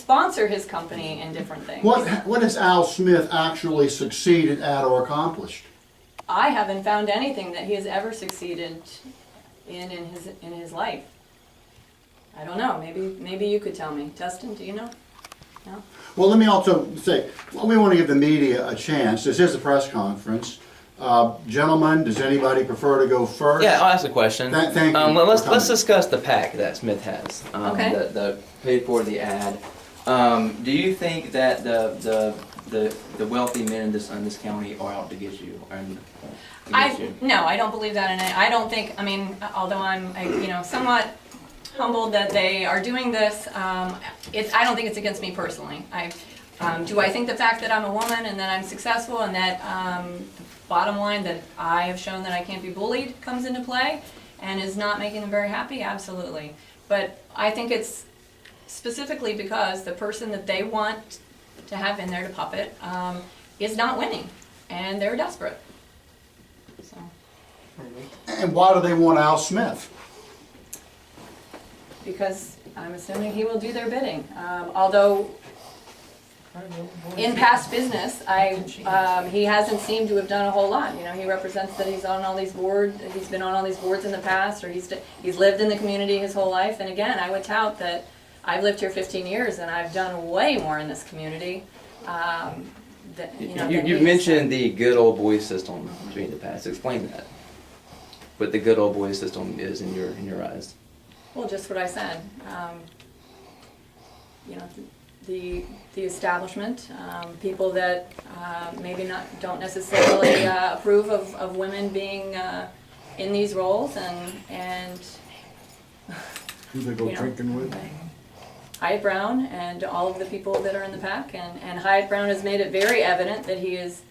sponsor his company in different things. What has Al Smith actually succeeded at or accomplished? I haven't found anything that he has ever succeeded in his life. I don't know. Maybe you could tell me. Dustin, do you know? No? Well, let me also say, we want to give the media a chance. This is a press conference. Gentlemen, does anybody prefer to go first? Yeah, I'll ask a question. Thank you. Let's discuss the PAC that Smith has. Okay. The paid for the ad. Do you think that the wealthy men in this county are out to get you? No, I don't believe that in it. I don't think. I mean, although I'm somewhat humbled that they are doing this, I don't think it's against me personally. Do I think the fact that I'm a woman and that I'm successful and that bottom line that I have shown that I can't be bullied comes into play and is not making them very happy? Absolutely. But I think it's specifically because the person that they want to have in there to puppet is not winning and they're desperate. So. And why do they want Al Smith? Because I'm assuming he will do their bidding. Although in past business, he hasn't seemed to have done a whole lot. You know, he represents that he's on all these boards. He's been on all these boards in the past, or he's lived in the community his whole life. And again, I would tout that I've lived here 15 years and I've done way more in this community. You mentioned the good old boy system between the past. Explain that. What the good old boy system is in your eyes. Well, just what I said. The establishment, people that maybe don't necessarily approve of women being in these roles, and who they go drinking with? Hyatt Brown and all of the people that are in the PAC, and Hyatt Brown has made it very evident that he is,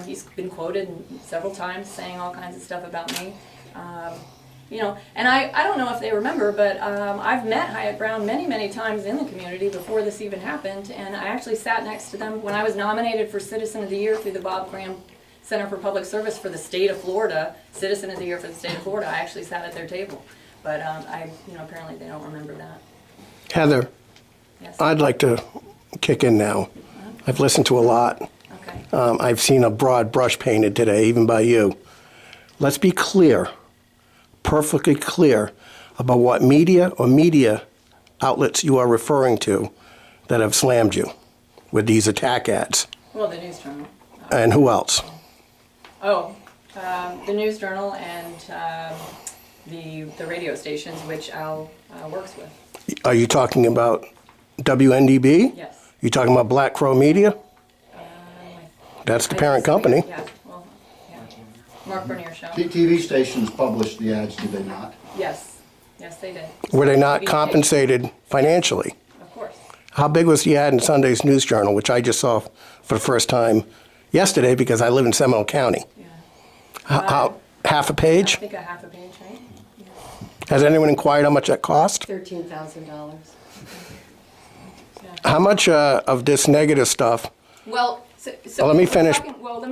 he's been quoted several times saying all kinds of stuff about me. And I don't know if they remember, but I've met Hyatt Brown many, many times in the community before this even happened, and I actually sat next to them when I was nominated for Citizen of the Year through the Bob Graham Center for Public Service for the state of Florida, Citizen of the Year for the state of Florida. I actually sat at their table, but apparently they don't remember that. Heather, Yes. I'd like to kick in now. I've listened to a lot. Okay. I've seen a broad brush painted today, even by you. Let's be clear, perfectly clear, about what media or media outlets you are referring to that have slammed you with these attack ads. Well, the News Journal. And who else? The News Journal and the radio stations, which Al works with. Are you talking about WNDB? Yes. You talking about Black Crow Media? That's the parent company. Yeah. Well, yeah. Mark Bernier show. TV stations published the ads, did they not? Yes. Yes, they did. Were they not TV compensated financially? Of course. How big was the ad in Sunday's News Journal, which I just saw for the first time yesterday because I live in Seminole County? Yeah. How half a I page? think a half a page, right? Yeah. Has anyone inquired how much that cost? $13,000. How much of this negative stuff? Well, so Well, let me finish.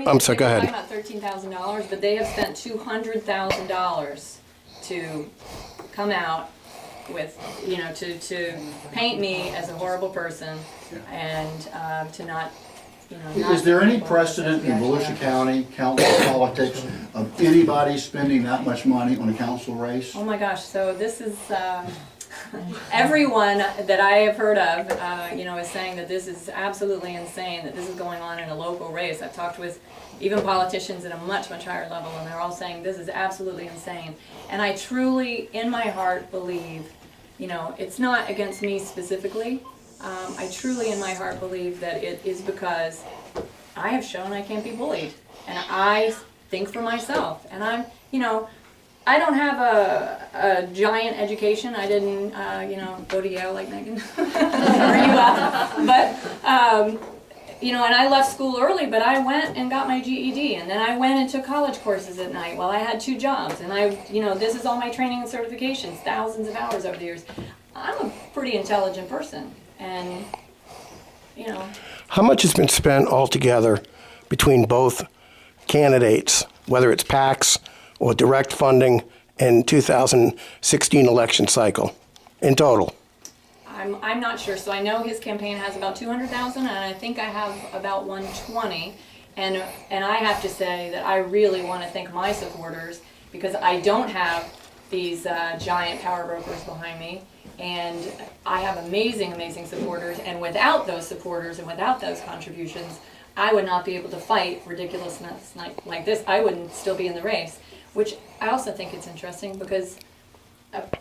I'm sorry, go ahead. Talking about $13,000, but they have spent $200,000 to come out with, to paint me as a horrible person and to not. Is there any precedent in Volusia County council politics of anybody spending that much money on a council race? Oh my gosh, so this is, everyone that I have heard of, is saying that this is absolutely insane, that this is going on in a local race. I've talked with even politicians at a much, much higher level, and they're all saying this is absolutely insane. And I truly, in my heart, believe, it's not against me specifically. I truly, in my heart, believe that it is because I have shown I can't be bullied. And I think for myself. And I don't have a giant education. I didn't, go to Yale like Megan. Or you But, and I left school early, but I went and got my GED. And then I went and took college courses at night while I had 2 jobs. And this is all my training and certifications, thousands of hours over the years. I'm a pretty intelligent person. And, How much has been spent altogether between both candidates, whether it's PACs or direct funding in 2016 election cycle, in total? I I'm not sure. So I know his campaign has about 200,000, and I think I have about 120. And I have to say that I really want to thank my supporters, because I don't have these giant power brokers behind me, and I have amazing, amazing supporters. And without those supporters and without those contributions, I would not be able to fight ridiculousness like this. I wouldn't still be in the race, which I also think it's interesting, because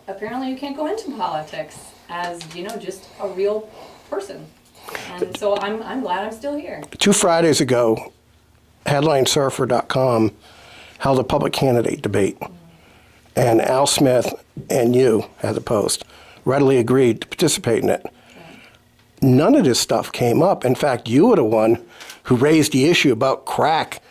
apparently you can't go into politics as, just a real person. And so I'm glad I'm still here. 2 Fridays ago, HeadlineSurfer.com held a public candidate debate, and Al Smith and you, as a post, readily agreed to participate in it. None of this stuff came up. In fact, you were the one who raised the issue about crack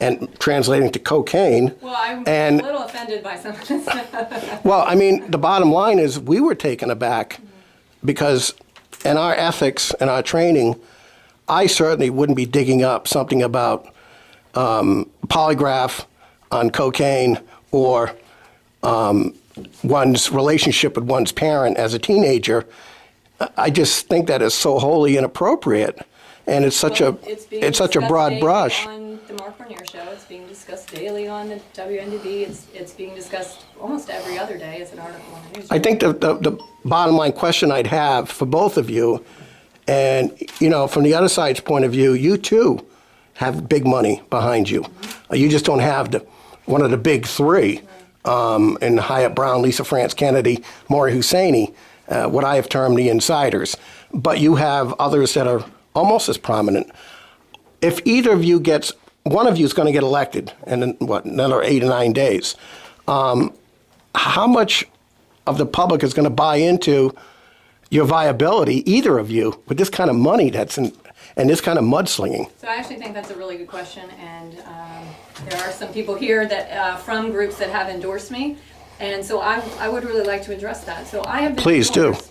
and translating to cocaine. Well, I'm and, a little offended by some of this stuff. Well, I mean, the bottom line is we were taken aback because in our ethics and our training, I certainly wouldn't be digging up something about polygraph on cocaine or one's relationship with one's parent as a teenager. I just think that is so wholly inappropriate, and it's such it's such a broad brush. On the Mark Bernier show, it's being discussed daily on the WNDB. It's being discussed almost every other day as an article in the newspaper. I think the bottom line question I'd have for both of you, and from the other side's point of view, you too have big money behind you. You just don't have one of the big three, in Hyatt Brown, Lisa France Kennedy, Maury Husseini, what I have termed the insiders. But you have others that are almost as prominent. If either of you one of you is going to get elected in another 8 or 9 days, how much of the public is going to buy into your viability, either of you, with this kind of money and this kind of mudslinging? So I actually think that's a really good question, and there are some people here that from groups that have endorsed me, and so I would really like to address that. So I have been Please do. endorsed.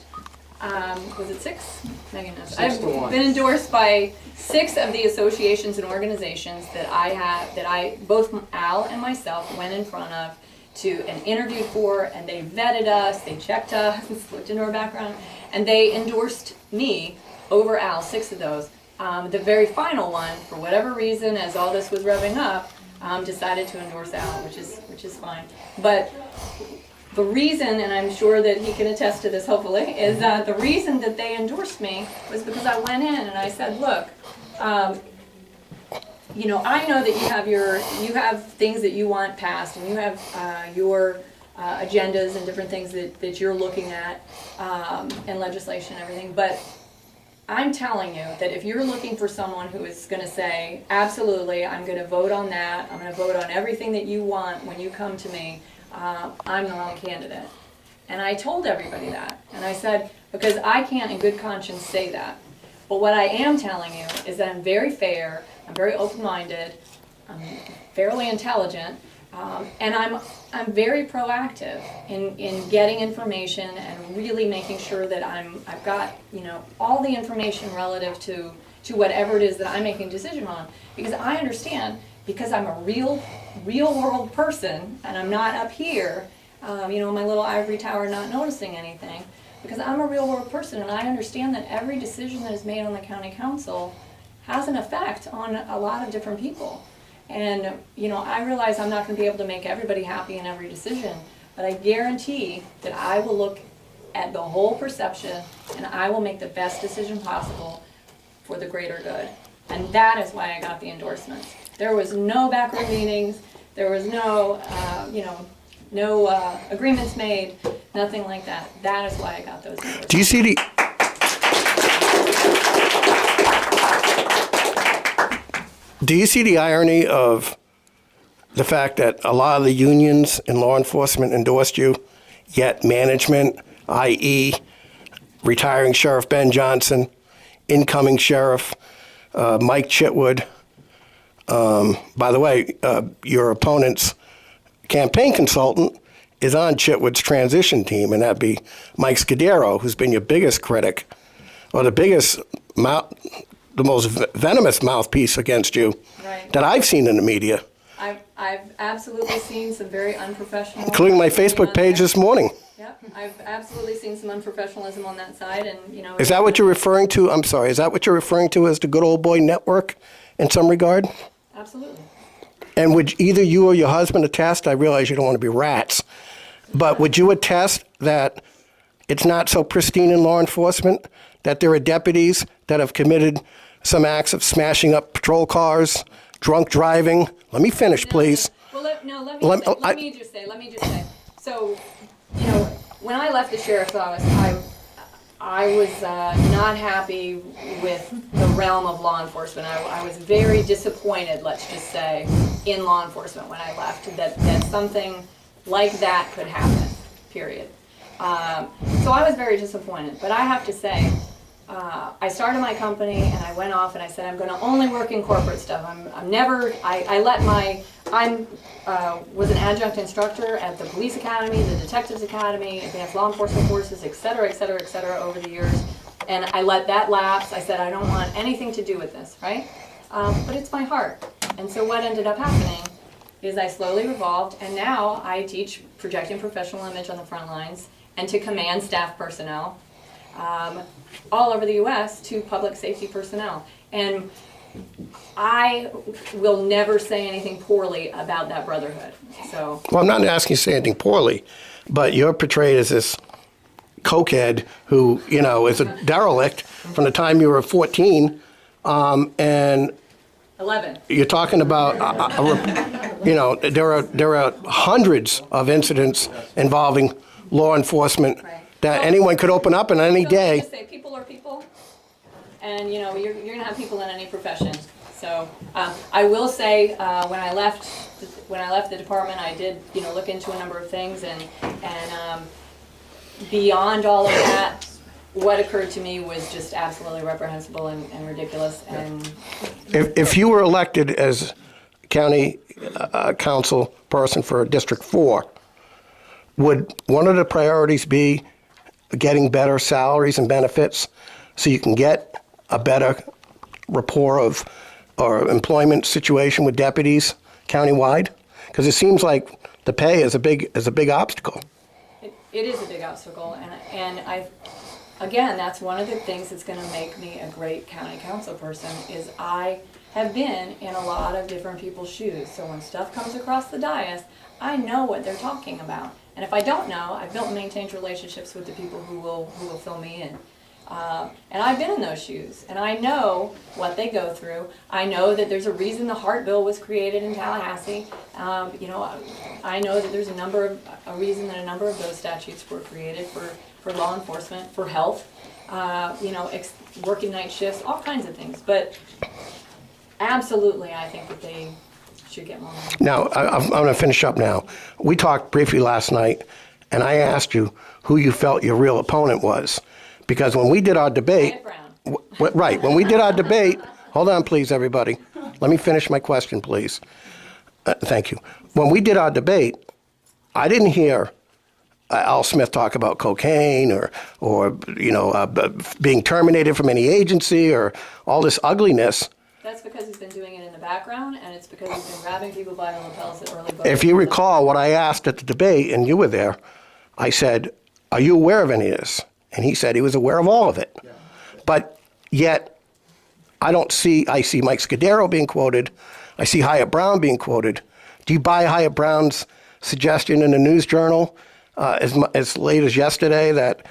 Was it 6? Megan knows. I've been endorsed by 6 of the associations and organizations that both Al and myself went in front of and interviewed for, and they vetted us, they checked us, looked into our background, and they endorsed me over Al, 6 of those. The very final one, for whatever reason, as all this was revving up, decided to endorse Al, which is fine. But the reason, and I'm sure that he can attest to this hopefully, is that the reason that they endorsed me was because I went in and I said, look, I know that you have things that you want passed, and you have your agendas and different things that you're looking at, and legislation and everything, but I'm telling you that if you're looking for someone who is going to say, absolutely, I'm going to vote on that, I'm going to vote on everything that you want when you come to me, I'm the wrong candidate. And I told everybody that. And I said, because I can't in good conscience say that. But what I am telling you is that I'm very fair, I'm very open-minded, I'm fairly intelligent, and I'm very proactive in getting information and really making sure that I've got all the information relative to whatever it is that I'm making a decision on, because I understand, because I'm a real world person and I'm not up here in my little ivory tower not noticing anything, because I'm a real world person and I understand that every decision that is made on the county council has an effect on a lot of different people. And, I realize I'm not going to be able to make everybody happy in every decision, but I guarantee that I will look at the whole perception and I will make the best decision possible for the greater good. And that is why I got the endorsements. There was no backroom meetings, there was no, no agreements made, nothing like that. That is why I got those endorsements. Do you see the irony of the fact that a lot of the unions in law enforcement endorsed you, yet management, i.e. retiring Sheriff Ben Johnson, incoming Sheriff Mike Chitwood, by the way, your opponent's campaign consultant is on Chitwood's transition team, and that'd be Mike Scudero, who's been your biggest critic, or the most venomous mouthpiece against you that I've seen in the media. I've absolutely seen some very unprofessional, including my Facebook page this morning. Yep. Yep, I've absolutely seen some unprofessionalism on that side, and, you know. Is that what you're referring to? I'm sorry, is that what you're referring to as the good old boy network in some regard? Absolutely. And would either you or your husband attest, I realize you don't want to be rats, but would you attest that it's not so pristine in law enforcement, that there are deputies that have committed some acts of smashing up patrol cars, drunk driving? Let me finish, please. Well, let me just say. So, you know, when I left the sheriff's office, I was not happy with the realm of law enforcement. I was very disappointed, let's just say, in law enforcement when I left, that something like that could happen, period. So I was very disappointed, but I have to say, I started my company and I went off and I said, I'm gonna only work in corporate stuff. I was an adjunct instructor at the police academy, the detectives academy, advanced law enforcement courses, et cetera, over the years. And I let that lapse. I said, I don't want anything to do with this, right? But it's my heart. And so what ended up happening is I slowly evolved, and now I teach projecting professional image on the front lines and to command staff personnel all over the U.S. to public safety personnel. And I will never say anything poorly about that brotherhood. So. Well, I'm not asking you to say anything poorly, but you're portrayed as this cokehead who, you know, is a derelict from the time you were 14, and 11. you're talking about, you know, there are hundreds of incidents involving law enforcement Right. that anyone could open up in any So let me day. just say, people are people, and you know you're gonna have people in any profession. So I will say, when I left the department, I did look into a number of things, and beyond all of that, what occurred to me was just absolutely reprehensible and ridiculous. And If you were elected as county council person for District 4, would one of the priorities be getting better salaries and benefits so you can get a better rapport of or employment situation with deputies countywide? Because it seems like the pay is a big obstacle. it is a big obstacle, and again, that's one of the things that's going to make me a great county council person, is I have been in a lot of different people's shoes. So when stuff comes across the dais, I know what they're talking about. And if I don't know, I've built and maintained relationships with the people who will fill me in. And I've been in those shoes, and I know what they go through. I know that there's a reason the Hart Bill was created in Tallahassee. I know that there's a reason that a number of those statutes were created for law enforcement, for health, working night shifts, all kinds of things. But absolutely, I think that they should get more money. Now, I'm going to finish up now. We talked briefly last night, and I asked you who you felt your real opponent was. Because when we did our debate, Brown. when we did our debate, hold on, please, everybody. Let me finish my question, please. Thank you. When we did our debate, I didn't hear Al Smith talk about cocaine or being terminated from any agency or all this ugliness. That's because he's been doing it in the background, and it's because he's been grabbing people by the lapels at early voting. If you recall what I asked at the debate, and you were there, I said, are you aware of any of this? And he said he was aware of all of it. Yeah. But yet, I see Mike Scudero being quoted. I see Hyatt Brown being quoted. Do you buy Hyatt Brown's suggestion in the News Journal as late as yesterday that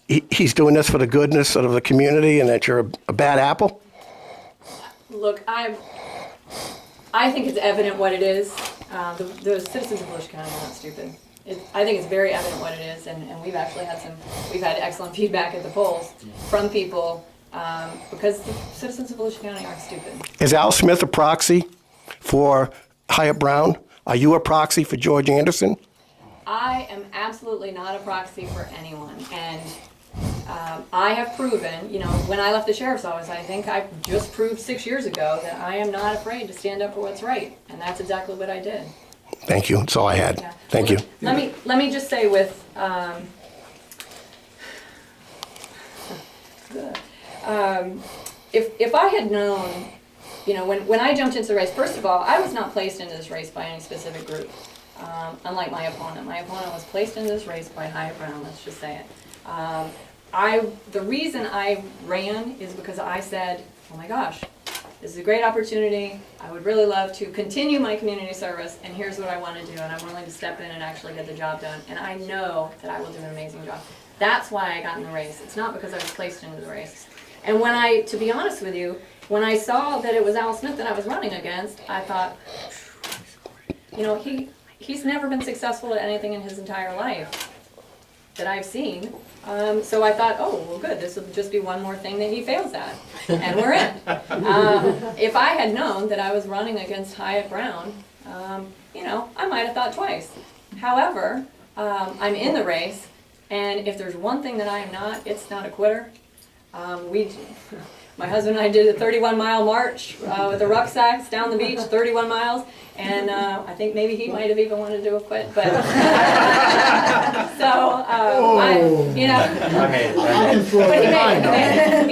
he's doing this for the goodness of the community and that you're a bad apple? Look, I think it's evident what it is. The citizens of Volusia County are not stupid. I think it's very evident what it is, and we've actually had excellent feedback at the polls from people because the citizens of Volusia County aren't stupid. Is Al Smith a proxy for Hyatt Brown? Are you a proxy for George Anderson? I am absolutely not a proxy for anyone, and I have proven, when I left the sheriff's office, I think I just proved 6 years ago that I am not afraid to stand up for what's right, and that's exactly what I did. Thank you. That's all I had. Yeah. Thank you. Let me just say with if I had known, when I jumped into the race, first of all, I was not placed into this race by any specific group. unlike my opponent. My opponent was placed into this race by Hyatt Brown, let's just say it. The reason I ran is because I said, oh my gosh, this is a great opportunity. I would really love to continue my community service, and here's what I want to do, and I'm willing to step in and actually get the job done. And I know that I will do an amazing job. That's why I got in the race. It's not because I was placed into the race. And when to be honest with you, when I saw that it was Al Smith that I was running against, I thought, you know, he's never been successful at anything in his entire life that I've seen. So I thought, oh, well, good, this will just be one more thing that he fails at, and we're in. If I had known that I was running against Hyatt Brown, you know, I might have thought twice. However, I'm in the race, and if there's one thing that I am not, it's not a quitter. My husband and I did a 31-mile march with the rucksacks down the beach, 31 miles, and I think maybe he might have even wanted to have quit, but so you know. I can throw But he it made it.